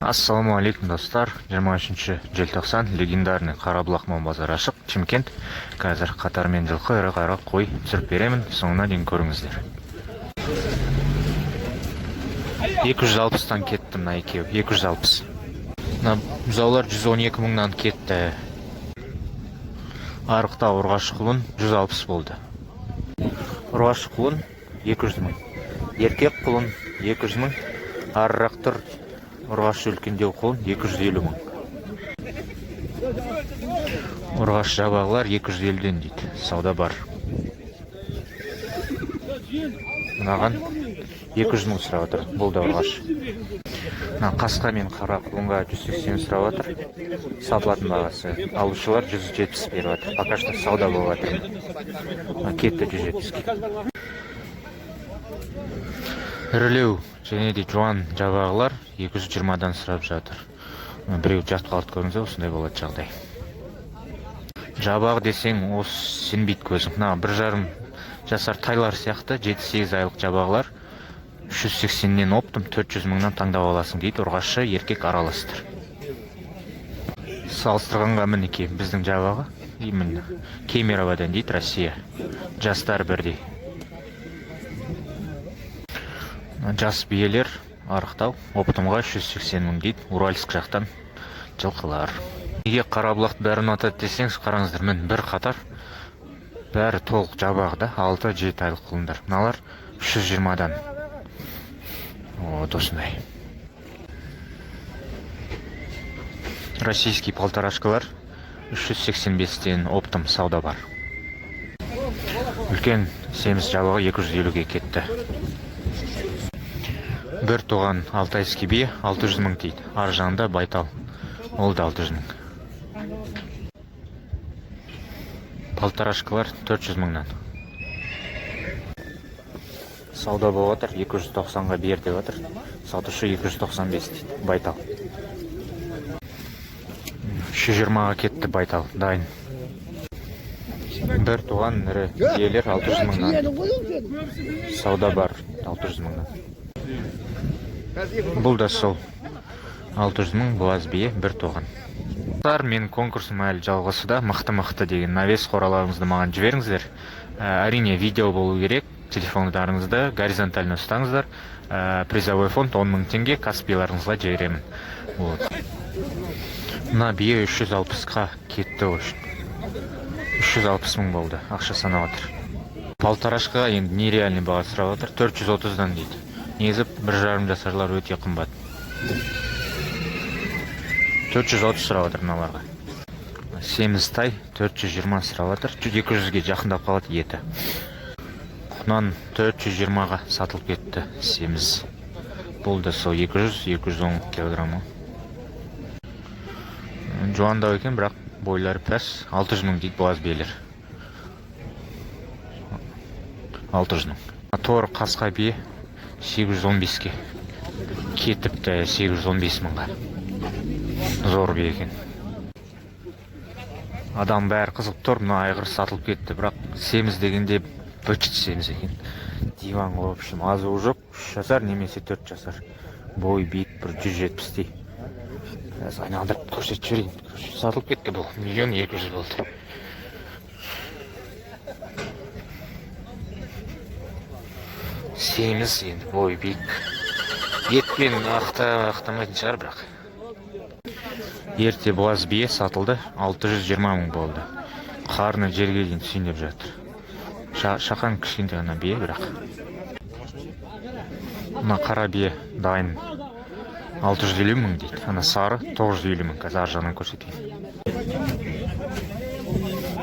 Ассалаумағалейкум достар, 23 желтоқсан легендарный Қарабұлақ мал базары ашық, Чимкент. Қазір қатармен жылқы, ірі қара қой түсіріп беремін, соңына дейін көріңіздер. 260-тан кетті мына екеуі, 260. Мына бұзаулар 112 мыңнан кетті. Арықта ұрғашы құлын 160 болды. Ұрғашы құлын 200 мың. Еркек құлын 200 мың. Арырақ тұр. Ұрғашы үлкендеу құлын 250 мың. Ұрғашы жабағылар 250-ден дейді. Сауда бар. Мынаған 200 мың сұрап отыр. Бұл да ұрғашы. Қасқа мен қара құлынға 180 сұрап отыр. Сатылатын бағасы. Алушылар 170 беріп отыр. Пока что сауда болып отыр. Кетті 170-ке. Ірілеу және де жуан жабағылар 220-дан сұрап жатыр. Біреу жатып қалды көріңіздер, осындай болады жағдай. Жабағы десең, осы сенбейді көзің. 1,5 жасар тайлар сияқты 7-8 айлық жабағылар 380-нен оптым, 400 мыңнан таңдап аласың дейді. Ұрғашы еркек араластыр. Салыстырғанға мінеке біздің жабағы именно Кемеровадан дейді, Россия. Жастар бірдей. Жас биелер арықтау, оптымға 180 мың дейді, Уральск жақтан жылқылар. Неге Қарабұлақты бәрін атады десеңіз, қараңыздар, мін бір қатар бәрі толық жабағыда, 6-7 айлық құлындар. Мыналар 320-дан. Осындай. Российский полторашкалар 385-тен оптым сауда бар. Үлкен семіз жабағы 250-ге кетті. Бір туған алтайский бие 600 мың дейді. Ар жағында байтал. Ол да 600 мың. Полторашкалар 400 мыңнан. Сауда болып отыр, 290-ға бер деп отыр. Сатушы 295 дейді. Байтал. 320-ға кетті байтал. Дайын. Бір туған ірі биелер 600 мыңнан. Сауда бар 600 мыңнан. Бұл да сол 600 мың буаз бие бір туған. Мен конкурсым әлі жалғасуда, мықты деген навес қораларыңызды маған жіберіңіздер. Әрине видео болу керек. Телефондарыңызды горизонтально ұстаңыздар. Призовой фонд 10 мың теңге каспийларыңызға жіберемін. Мына бие 360-қа кетті үшін. 360 мың болды, ақша санап отыр. Полторашқа енді нереальный баға сұрап отыр, 430-дан дейді. Негізі 1,5 жасарлар өте қымбат. 430 сұрап отыр мыналарға. Семіз тай 420 сұрап отыр. 200-ге жақындап қалады еті. Құнан 420-ға сатылып кетті семіз. Бұл да сол 200-210 килограммы. Жуандау екен, бірақ бойлары пәс. 600 мың дейді буаз биелер. 600 мың. Торы қасқа бие 815-ке кетіпті, 815 мыңға. Зор бие екен. Адам бәрі қызып тұр, мына айғыр сатылып кетті, бірақ семіз дегенде бүчіт семіз екен. Диван в общем, азуы жоқ, 3 жасар немесе 4 жасар. Бой биік бір 170-тей. Айналдырып көрсетіп жіберейін. Сатылып кетті бұл, 1,200,000 болды. Семіз енді бой биік. Етпен ақтамайтын шығар бірақ. Ерте буаз бие сатылды, 620 мың болды. Қарны жерге дейін сүйіндеп жатыр. Шақан кішкентай ғана бие бірақ. Мына қара бие дайын 650 мың дейді. Ана сары 950 мың. Қазір ар жағынан көрсетейін.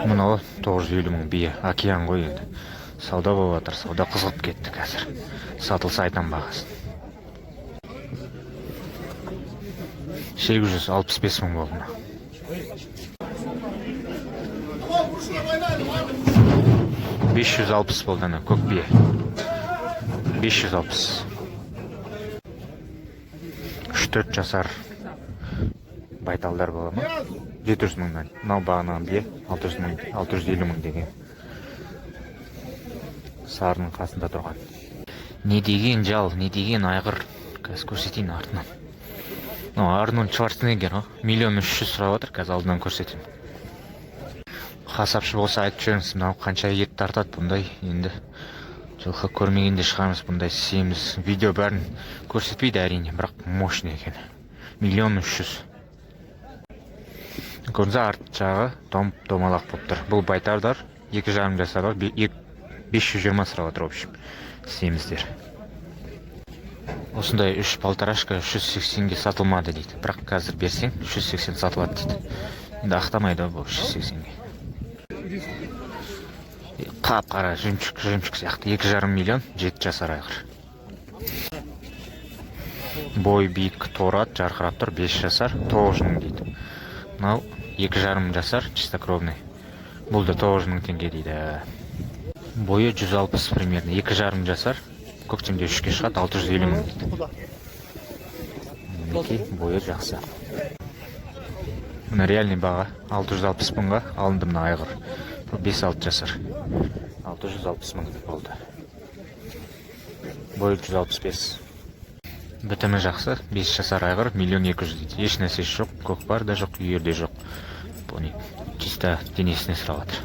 Мынау 950 мың бие. Океан ғой енді. Сауда болып жатыр, сауда қызғып кетті қазір. Сатылса айтам бағасын. 865 мың болды. 560 болды ана көк бие. 560. 3-4 жасар байталдар бола ма? 700 мыңнан. Мынау бағанаған бие 650 мың деген. Сарының қасында тұрған. Не деген жал, не деген айғыр. Қазір көрсетейін артынан. Арнольд Шварценеггер, 1,3 миллион сұрап отыр, қазір алдынан көрсетемін. Қасапшы болса айтып жүріңіз, мынау қанша ет тартады бұндай, енді жылқы көрмегенде шығамыз, бұндай семіз. Видео бәрін көрсетпейді әрине, бірақ мощный екен. 1,3 миллион. Көрінсе арт жағы домалақ болып тұр. Бұл байтардар, 2,5 жасар, 520 сұрап отыр, общем, семіздер. Осындай 3 полторашка 380-ге сатылмады дейді. Бірақ қазір берсең 380 сатылады дейді. Енді ақтамайды бұл 380-ге. Қап-қара жемчуг сияқты 2,5 миллион, 7 жасар айғыр. Бой биік торат, жарқырап тұр, 5 жасар, 9 мың дейді. Мынау 2,5 жасар, чистокровный. Бұл да 9 мың теңге дейді. Бойы 160 примерно, 2,5 жасар. Көктемде 3-ке шығады, 650 мың дейді. Мінекей, бойы жақсы. Мұны реальный баға 660 мыңға алынды мына айғыр. 5-6 жасар. 660 мың болды. Бойы 165. Бітімі жақсы, 5 жасар айғыр, 1,2 миллион дейді. Еш нәрсесі жоқ, көкпар да жоқ, үйірде жоқ. Бұны чисто денесіне сұрап отыр.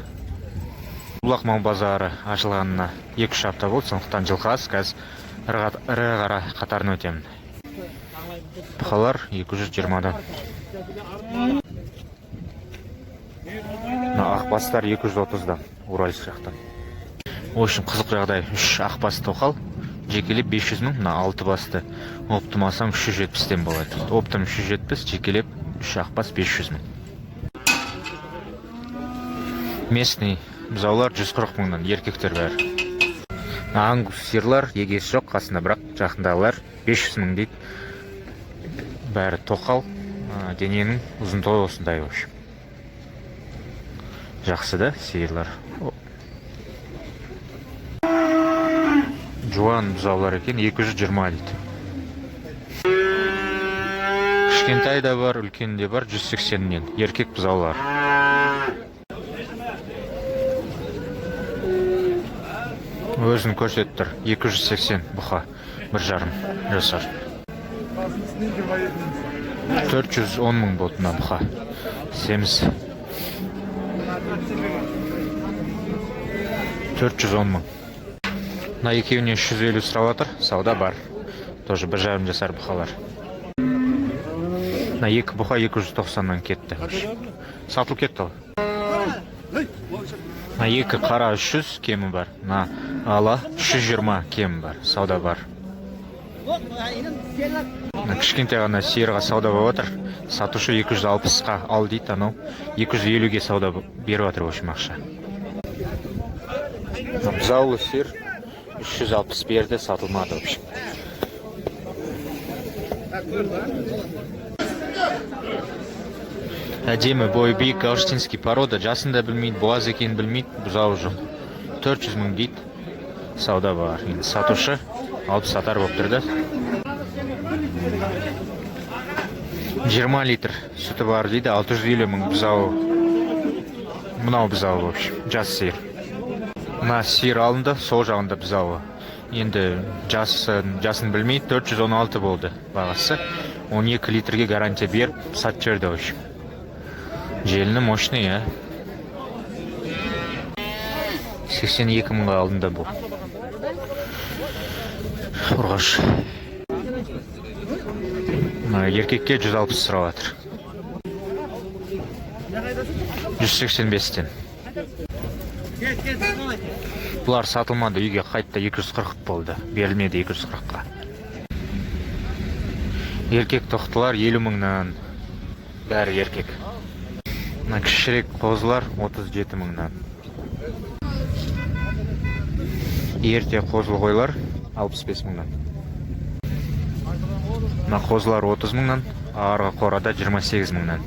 Бұлақ мал базары ашылғанына 2-3 апта болды, сондықтан жылқы аз, қазір ірі қара қатарын өтемін. Бұқалар 220-дан. Ақбастар 230-дан, Уральск жақтан. Общем, қызық жағдай, 3 ақбас тоқал, жекелеп 500 мың, 6 басты оптымасам 370-тен болады. Оптым 370, жекелеп 3 ақбас 500 мың. Местный бұзаулар 140 мыңнан, еркектер бәрі. Ангус сиырлар егесі жоқ қасында, бірақ жақындағылар 500 мың дейді. Бәрі тоқал, дененің ұзындығы осындай өш. Жақсы да сиырлар. Жуан бұзаулар екен, 220 дейді. Кішкентай да бар, үлкен де бар, 180-нен. Еркек бұзаулар. Өзін көрсеттір, 280 бұқа, 1,5 жасар. 410 мың болдына бұқа, семіз. 410 мың. На екеуіне 350 сұрап отыр, сауда бар. Тоже 1,5 жасар бұқалар. На екі бұқа 290-нан кетті. Сатылып кетті ол. На екі қара 300 кемі бар. На ала 320 кемі бар. Сауда бар. На кішкентай ғана сиырға сауда болып отыр. Сатушы 260-қа ал дейді, анау 250-ге сауда беріп отыр өшім ақша. Бұзаулы сиыр 360 берді, сатылмады өшім. Әдемі бойы биік гаштинский порода, жасын да білмейді, буаз екенін білмейді, бұзауы жоқ. 400 мың дейді, сауда бар. Енді сатушы алып сатар болып тұрды. 20 литр сүті бар дейді, 650 мың бұзауы. Мынау бұзауы өпші, жас сиыр. Мына сиыр алынды, сол жағында бұзауы. Енді жасын білмейді, 416 болды бағасы. 12 литрге гарантия беріп, сат жерді өпші. Желіні мощный, ә? 82 мыңға алдында бұл. Ұрғаш. Еркекке 160 сұрап отыр. 185-тен. Бұлар сатылмады, үйге қайтта 240 болды. Берілмеді 240-қа. Еркек тоқтылар 50 мыңнан. Бәрі еркек. Кішірек қозылар 37 мыңнан. Ерте қозыл қойлар 65 мыңнан. Қозылар 30 мыңнан, арғы қорада 28 мыңнан.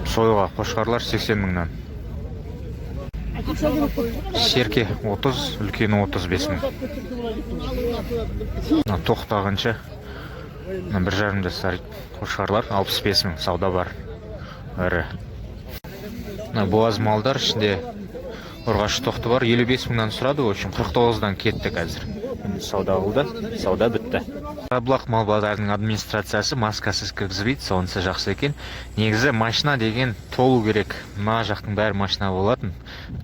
Сойға қошқарлар 80 мыңнан. Серке 30, үлкені 35 мың. Тоқтағынша 1,5 жасар қошқарлар 65 мың, сауда бар. Әрі. Буаз малдар ішінде ұрғашы тоқты бар, 55 мыңнан сұрады, 49-дан кетті қазір. Сауда алды, сауда бітті. Қарабұлақ мал базарының администрациясы маскасыз кіргізбейді, сонысы жақсы екен. Негізі машина деген толу керек. Мына жақтың бәрі машина болатын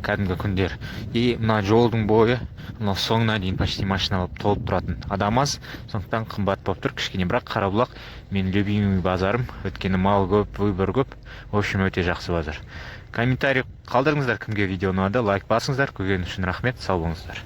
кәдімгі күндер. И мына жолдың бойы мына соңына дейін почти машина болып толып тұратын. Адам аз, сондықтан қымбат болып тұр кішкене, бірақ Қарабұлақ мен любимый базарым, өйткені мал көп, выбор көп. В общем, өте жақсы базар. Комментарий қалдырыңыздар, кімге видео ұнады, лайк басыңыздар. Көргеніңіз үшін рахмет, сау болыңыздар.